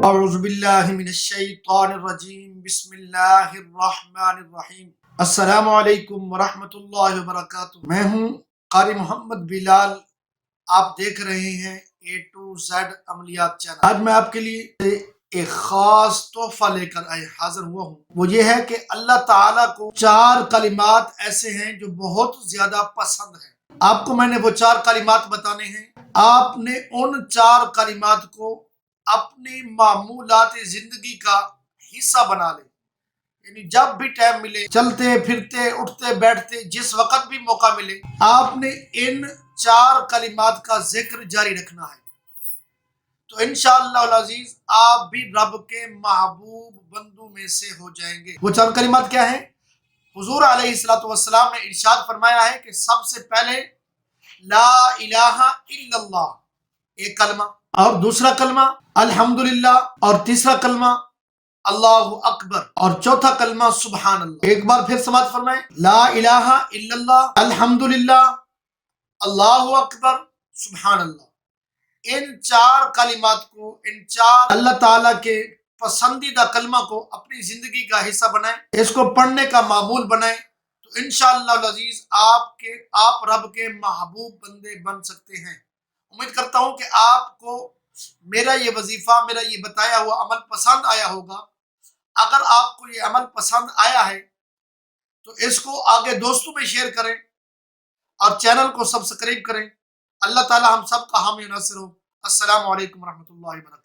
اعوذ باللہ من الشیطان الرجیم بسم اللہ الرحمن الرحیم السلام علیکم ورحمۃ اللہ وبرکاتہ۔ میں ہوں قاری محمد بلال، آپ دیکھ رہے ہیں A to Z عملیات چینل۔ آج میں آپ کے لیے ایک خاص تحفہ لے کر حاضر ہوا ہوں۔ وہ یہ ہے کہ اللہ تعالیٰ کو 4 کلمات ایسے ہیں جو بہت زیادہ پسند ہیں۔ آپ کو میں نے وہ 4 کلمات بتانے ہیں۔ آپ نے ان 4 کلمات کو اپنی معمولات زندگی کا حصہ بنا لیں، یعنی جب بھی ٹائم ملے، چلتے پھرتے اٹھتے بیٹھتے، جس وقت بھی موقع ملے، آپ نے ان 4 کلمات کا ذکر جاری رکھنا ہے۔ تو انشاءاللہ العزیز آپ بھی رب کے محبوب بندوں میں سے ہو جائیں گے۔ وہ 4 کلمات کیا ہیں؟ حضور علیہ السلام نے ارشاد فرمایا ہے کہ سب سے پہلے لا الہ الا اللہ، ایک کلمہ، اور دوسرا کلمہ الحمدللہ، اور تیسرا کلمہ اللہ اکبر، اور چوتھا کلمہ سبحان اللہ۔ ایک بار پھر سماعت فرمائیں، لا الہ الا اللہ، الحمدللہ، اللہ اکبر، سبحان اللہ۔ ان 4 کلمات کو، ان 4 اللہ تعالیٰ کے پسندیدہ کلمہ کو اپنی زندگی کا حصہ بنائیں، اس کو پڑھنے کا معمول بنائیں، تو انشاءاللہ العزیز آپ رب کے محبوب بندے بن سکتے ہیں۔ امید کرتا ہوں کہ آپ کو میرا یہ وظیفہ، میرا یہ بتایا ہوا عمل پسند آیا ہوگا۔ اگر آپ کو یہ عمل پسند آیا ہے تو اس کو آگے دوستوں میں شیئر کریں اور چینل کو سبسکرائب کریں۔ اللہ تعالی ہم سب کا حامی و ناصر ہو۔ السلام علیکم ورحمۃ اللہ وبرکاتہ۔